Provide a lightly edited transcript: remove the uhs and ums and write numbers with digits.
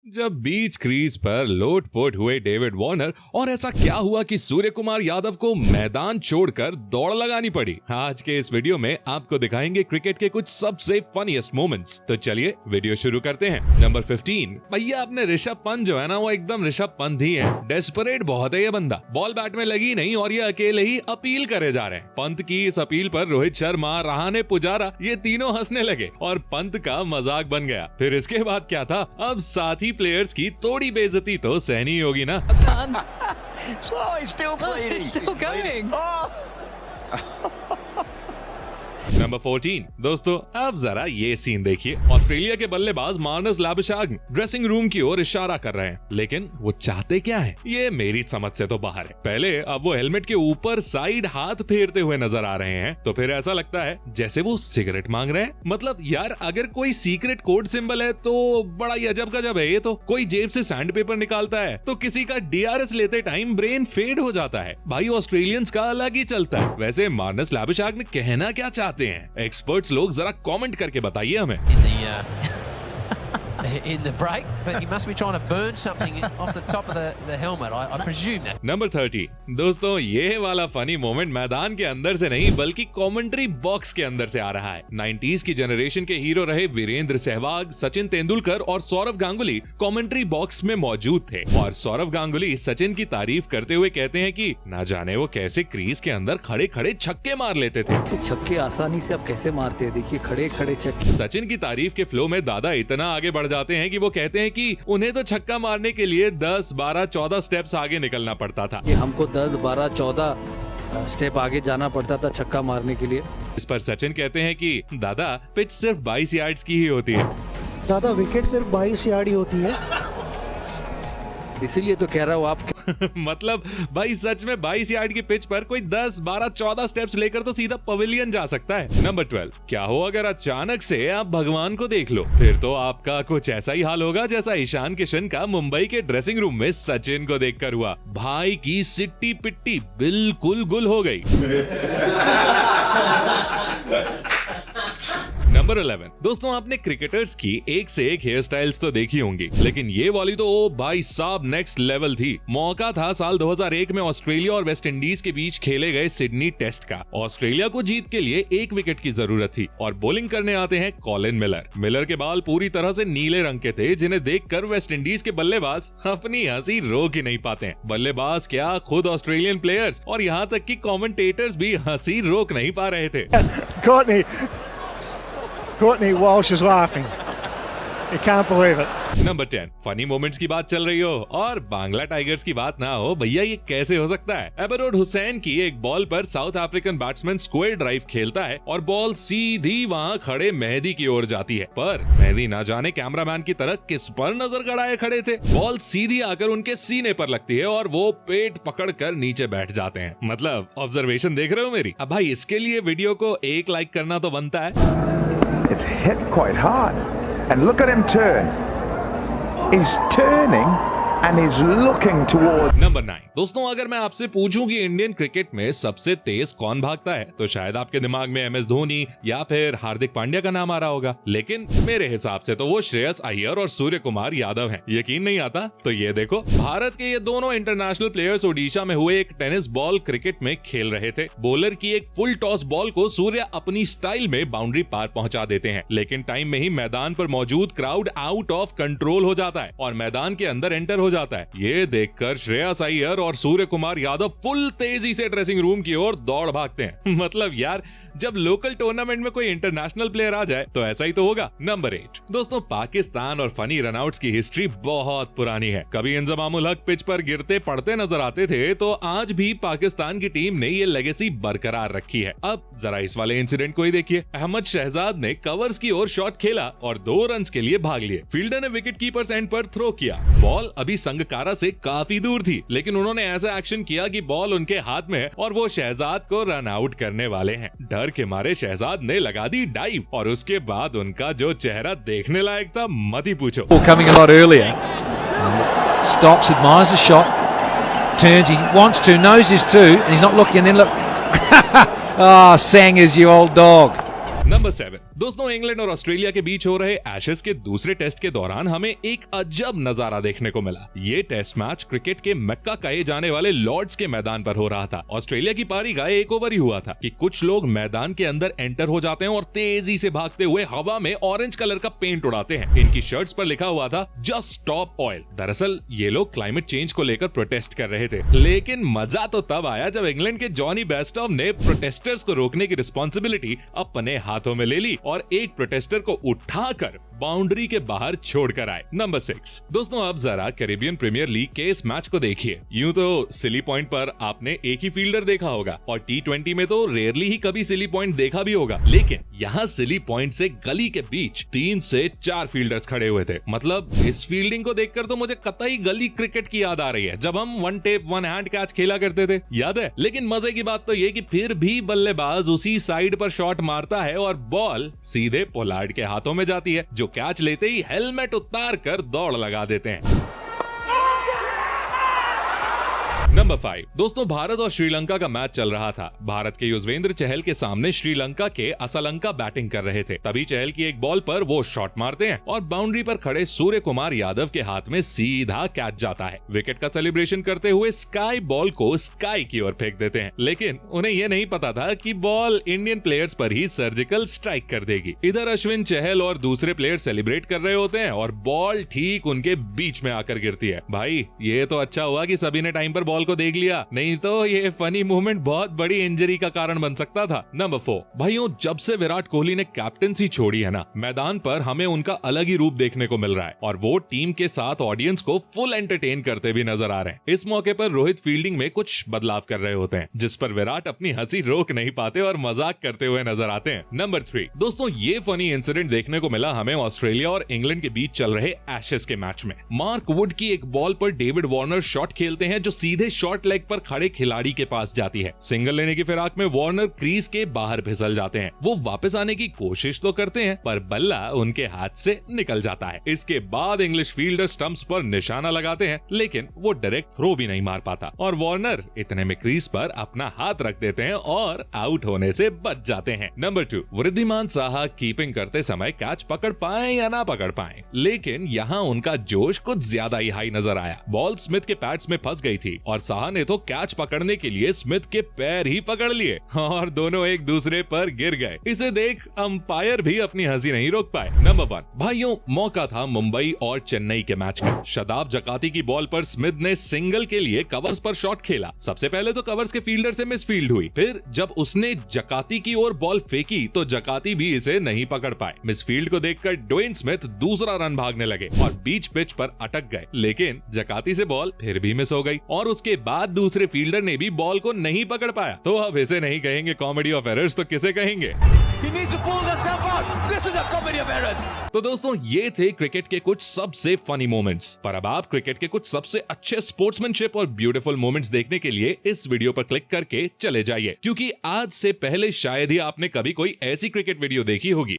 जब बीच क्रीज पर लोटपोट हुए डेविड वार्नर और ऐसा क्या हुआ कि सूर्य कुमार यादव को मैदान छोड़कर दौड़ लगानी पड़ी। आज के इस वीडियो में आपको दिखाएंगे क्रिकेट के कुछ सबसे फनीएस्ट मोमेंट्स। तो चलिए वीडियो शुरू करते हैं। नंबर 15, भैया अपने ऋषभ पंत जो है ना, वो एकदम ऋषभ पंत ही है। डेस्परेट बहुत है ये बंदा, बॉल बैट में लगी नहीं और ये अकेले ही अपील करे जा रहे हैं। पंत की इस अपील पर रोहित शर्मा, रहाणे, पुजारा ये तीनों हंसने लगे और पंत का मजाक बन गया। फिर इसके बाद क्या था, अब साथी प्लेयर्स की थोड़ी बेइज्जती तो सहनी होगी ना। नंबर 14, दोस्तों अब जरा ये सीन देखिए। ऑस्ट्रेलिया के बल्लेबाज मार्नस लैबुशैग्न ड्रेसिंग रूम की ओर इशारा कर रहे हैं, लेकिन वो चाहते क्या है ये मेरी समझ से तो बाहर है। पहले अब वो हेलमेट के ऊपर साइड हाथ फेरते हुए नजर आ रहे हैं, तो फिर ऐसा लगता है जैसे वो सिगरेट मांग रहे हैं। मतलब यार, अगर कोई सीक्रेट कोड सिंबल है तो बड़ा ही अजब गजब है ये तो। कोई जेब से सैंड पेपर निकालता है तो किसी का DRS लेते टाइम ब्रेन फेड हो जाता है। भाई ऑस्ट्रेलियंस का अलग ही चलता है। वैसे मार्नस लैबुशैग्न कहना क्या चाहते हैं, एक्सपर्ट्स लोग जरा कमेंट करके बताइए हमें। In the break, but he must be trying to burn something off the top of the helmet. I presume that. Number 30, दोस्तों ये वाला फनी मोमेंट मैदान के अंदर से नहीं बल्कि कमेंट्री बॉक्स के अंदर से आ रहा है। 90s की जनरेशन के हीरो रहे वीरेंद्र सहवाग, सचिन तेंदुलकर और सौरव गांगुली कमेंट्री बॉक्स में मौजूद थे और सौरव गांगुली सचिन की तारीफ करते हुए कहते हैं कि ना जाने वो कैसे क्रीज के अंदर खड़े खड़े छक्के मार लेते थे। छक्के आसानी से अब कैसे मारते हैं, देखिए खड़े खड़े छक्के। सचिन की तारीफ के फ्लो में दादा इतना आगे बढ़ जाते हैं कि वो कहते हैं कि उन्हें तो छक्का मारने के लिए 10, 12, 14 स्टेप्स आगे निकलना पड़ता था। ये हमको 10, 12, 14 स्टेप आगे जाना पड़ता था छक्का मारने के लिए। इस पर सचिन कहते हैं कि दादा पिच सिर्फ 22 यार्ड्स की ही होती है। दादा विकेट सिर्फ 22 यार्ड ही होती है, इसीलिए तो कह रहा हूँ आप। मतलब भाई सच में 22 यार्ड की पिच पर कोई 10, 12, 14 स्टेप्स लेकर तो सीधा पवेलियन जा सकता है। नंबर 12, क्या हो अगर अचानक से आप भगवान को देख लो, फिर तो आपका कुछ ऐसा ही हाल होगा जैसा ईशान किशन का मुंबई के ड्रेसिंग रूम में सचिन को देखकर हुआ। भाई की सिट्टी पिट्टी बिल्कुल गुल हो गई। नंबर 11, दोस्तों आपने क्रिकेटर्स की एक से एक हेयर स्टाइल्स तो देखी होंगी, लेकिन ये वाली तो ओ भाई साहब नेक्स्ट लेवल थी। मौका था साल 2001 में ऑस्ट्रेलिया और वेस्ट इंडीज के बीच खेले गए सिडनी टेस्ट का। ऑस्ट्रेलिया को जीत के लिए 1 विकेट की जरूरत थी और बॉलिंग करने आते हैं कॉलिन मिलर। मिलर के बाल पूरी तरह से नीले रंग के थे, जिन्हें देखकर वेस्ट इंडीज के बल्लेबाज अपनी हंसी रोक ही नहीं पाते हैं। बल्लेबाज क्या, खुद ऑस्ट्रेलियन प्लेयर्स और यहाँ तक कि कमेंटेटर्स भी हंसी रोक नहीं पा रहे थे। Courtney Walsh is laughing. You can't believe it. Number 10, funny moments की बात चल रही हो और बांग्ला टाइगर्स की बात ना हो, भैया ये कैसे हो सकता है। एबरोड हुसैन की एक बॉल पर south African batsman square drive खेलता है और बॉल सीधी वहां खड़े मेहदी की ओर जाती है, पर मेहदी ना जाने कैमरामैन की तरह किस पर नजर गड़ाए खड़े थे। बॉल सीधी आकर उनके सीने पर लगती है और वो पेट पकड़कर नीचे बैठ जाते हैं। मतलब ऑब्जर्वेशन देख रहे हो मेरी। अब भाई इसके लिए वीडियो को 1 लाइक करना तो बनता है। It's hit quite hard, and look at him turn. He's turning and he's looking toward. Number 9, दोस्तों अगर मैं आपसे पूछूं कि इंडियन क्रिकेट में सबसे तेज कौन भागता है, तो शायद आपके दिमाग में MS धोनी या फिर हार्दिक पांड्या का नाम आ रहा होगा, लेकिन मेरे हिसाब से तो वो श्रेयस अय्यर और सूर्य कुमार यादव हैं। यकीन नहीं आता तो ये देखो, भारत के ये दोनों इंटरनेशनल प्लेयर्स ओडिशा में हुए एक टेनिस बॉल क्रिकेट में खेल रहे थे। बॉलर की एक फुल टॉस बॉल को सूर्य अपनी स्टाइल में बाउंड्री पार पहुंचा देते हैं, लेकिन टाइम में ही मैदान पर मौजूद क्राउड आउट ऑफ कंट्रोल हो जाता है और मैदान के अंदर एंटर हो जाता है। ये देखकर श्रेयस अय्यर और सूर्य कुमार यादव फुल तेजी से ड्रेसिंग रूम की ओर दौड़ भागते हैं। मतलब यार, जब लोकल टूर्नामेंट में कोई इंटरनेशनल प्लेयर आ जाए तो ऐसा ही तो होगा। नंबर 8, दोस्तों पाकिस्तान और फनी रनआउट्स की हिस्ट्री बहुत पुरानी है। कभी इंजमामुल हक पिच पर गिरते पड़ते नजर आते थे, तो आज भी पाकिस्तान की टीम ने ये लेगेसी बरकरार रखी है। अब जरा इस वाले इंसिडेंट को ही देखिए। अहमद शहजाद ने कवर्स की ओर शॉट खेला और 2 रन्स के लिए भाग लिए। फील्डर ने विकेट कीपर्स एंड पर थ्रो किया। बॉल अभी संगकारा से काफी दूर थी, लेकिन उन्होंने ऐसा एक्शन किया कि बॉल उनके हाथ में है और वो शहजाद को रन आउट करने वाले हैं। डर के मारे शहजाद ने लगा दी डाइव और उसके बाद उनका जो चेहरा देखने लायक था मत ही पूछो। Coming a lot earlier, stops, admires the shot, turns, he wants to, knows his to, and he's not looking. And then look, Sang is you old dog. Number 7, दोस्तों इंग्लैंड और ऑस्ट्रेलिया के बीच हो रहे एशेज के दूसरे test के दौरान हमें एक अजब नजारा देखने को मिला। ये टेस्ट मैच क्रिकेट के मक्का कहे जाने वाले लॉर्ड्स के मैदान पर हो रहा था। ऑस्ट्रेलिया की पारी का एक ओवर ही हुआ था कि कुछ लोग मैदान के अंदर एंटर हो जाते हैं और तेजी से भागते हुए हवा में ऑरेंज कलर का पेंट उड़ाते हैं। इनकी शर्ट्स पर लिखा हुआ था जस्ट स्टॉप ऑयल। दरअसल ये लोग क्लाइमेट चेंज को लेकर प्रोटेस्ट कर रहे थे। लेकिन मजा तो तब आया जब इंग्लैंड के जॉनी बेस्टॉफ ने प्रोटेस्टर्स को रोकने की रिस्पॉन्सिबिलिटी अपने हाथों में ले ली और एक प्रोटेस्टर को उठाकर बाउंड्री के बाहर छोड़कर आए। नंबर 6 दोस्तों, अब जरा कैरेबियन प्रीमियर लीग के इस मैच को देखिए। यूं तो सिली पॉइंट पर आपने एक ही फील्डर देखा होगा और T20 में तो रेयरली ही कभी सिली पॉइंट देखा भी होगा, लेकिन यहाँ सिली पॉइंट से गली के बीच 3 से 4 फील्डर्स खड़े हुए थे। मतलब इस फील्डिंग को देखकर तो मुझे कतई गली क्रिकेट की याद आ रही है, जब हम one tape one hand catch खेला करते थे, याद है। लेकिन मजे की बात तो ये कि फिर भी बल्लेबाज उसी साइड पर शॉट मारता है और बॉल सीधे पोलार्ड के हाथों में जाती है, जो कैच लेते ही हेलमेट उतार कर दौड़ लगा देते हैं। नंबर 5 दोस्तों, भारत और श्रीलंका का मैच चल रहा था। भारत के युजवेंद्र चहल के सामने श्रीलंका के असलंका बैटिंग कर रहे थे। तभी चहल की एक बॉल पर वो शॉट मारते हैं और बाउंड्री पर खड़े सूर्य कुमार यादव के हाथ में सीधा कैच जाता है। विकेट का सेलिब्रेशन करते हुए स्काई बॉल को स्काई की ओर फेंक देते हैं, लेकिन उन्हें यह नहीं पता था कि बॉल इंडियन प्लेयर्स पर ही सर्जिकल स्ट्राइक कर देगी। इधर अश्विन, चहल और दूसरे प्लेयर सेलिब्रेट कर रहे होते हैं और बॉल ठीक उनके बीच में आकर गिरती है। भाई ये तो अच्छा हुआ कि सभी ने टाइम पर बॉल को देख लिया, नहीं तो ये फनी मूवमेंट बहुत बड़ी इंजरी का कारण बन सकता था। नंबर 4 भाइयों, जब से विराट कोहली ने कैप्टनसी छोड़ी है ना, मैदान पर हमें उनका अलग ही रूप देखने को मिल रहा है और वो टीम के साथ ऑडियंस को फुल एंटरटेन करते भी नजर आ रहे हैं। इस मौके पर रोहित फील्डिंग में कुछ बदलाव कर रहे होते हैं, जिस पर विराट अपनी हंसी रोक नहीं पाते और मजाक करते हुए नजर आते हैं। नंबर 3 दोस्तों, ये फनी इंसिडेंट देखने को मिला हमें ऑस्ट्रेलिया और इंग्लैंड के बीच चल रहे एशेज के मैच में। मार्क वुड की एक बॉल पर डेविड वार्नर शॉट खेलते हैं जो सीधे शॉर्ट लेग पर खड़े खिलाड़ी के पास जाती है। सिंगल लेने की फिराक में वार्नर क्रीज के बाहर फिसल जाते हैं। वो वापस आने की कोशिश तो करते हैं पर बल्ला उनके हाथ से निकल जाता है। इसके बाद इंग्लिश फील्डर स्टंप्स पर निशाना लगाते हैं, लेकिन वो डायरेक्ट थ्रो भी नहीं मार पाता और वार्नर इतने में क्रीज पर अपना हाथ रख देते हैं और आउट होने से बच जाते हैं। नंबर 2 वृद्धिमान साहा कीपिंग करते समय कैच पकड़ पाए या ना पकड़ पाए, लेकिन यहाँ उनका जोश कुछ ज्यादा ही हाई नजर आया। बॉल स्मिथ के पैड्स में फंस गई थी और साहा ने तो कैच पकड़ने के लिए स्मिथ के पैर ही पकड़ लिए और दोनों एक दूसरे पर गिर गए। इसे देख अंपायर भी अपनी हंसी नहीं रोक पाए। नंबर 1 भाइयों, मौका था मुंबई और चेन्नई के मैच का। शदाब जकाती की बॉल पर स्मिथ ने सिंगल के लिए कवर्स पर शॉट खेला। सबसे पहले तो कवर्स के फील्डर से मिसफील्ड हुई, फिर जब उसने जकाती की ओर बॉल फेंकी तो जकाती भी इसे नहीं पकड़ पाए। मिसफील्ड को देखकर ड्वेन स्मिथ दूसरा रन भागने लगे और बीच पिच पर अटक गए, लेकिन जकाती से बॉल फिर भी मिस हो गई और उसके बाद दूसरे फील्डर ने भी बॉल को नहीं पकड़ पाया। तो अब इसे नहीं कहेंगे कॉमेडी ऑफ एरर्स तो किसे कहेंगे? तो दोस्तों ये थे क्रिकेट के कुछ सबसे फनी मोमेंट्स, पर अब आप क्रिकेट के कुछ सबसे अच्छे स्पोर्ट्समैनशिप और ब्यूटीफुल मोमेंट्स देखने के लिए इस वीडियो पर क्लिक करके चले जाइए, क्योंकि आज से पहले शायद ही आपने कभी कोई ऐसी क्रिकेट वीडियो देखी होगी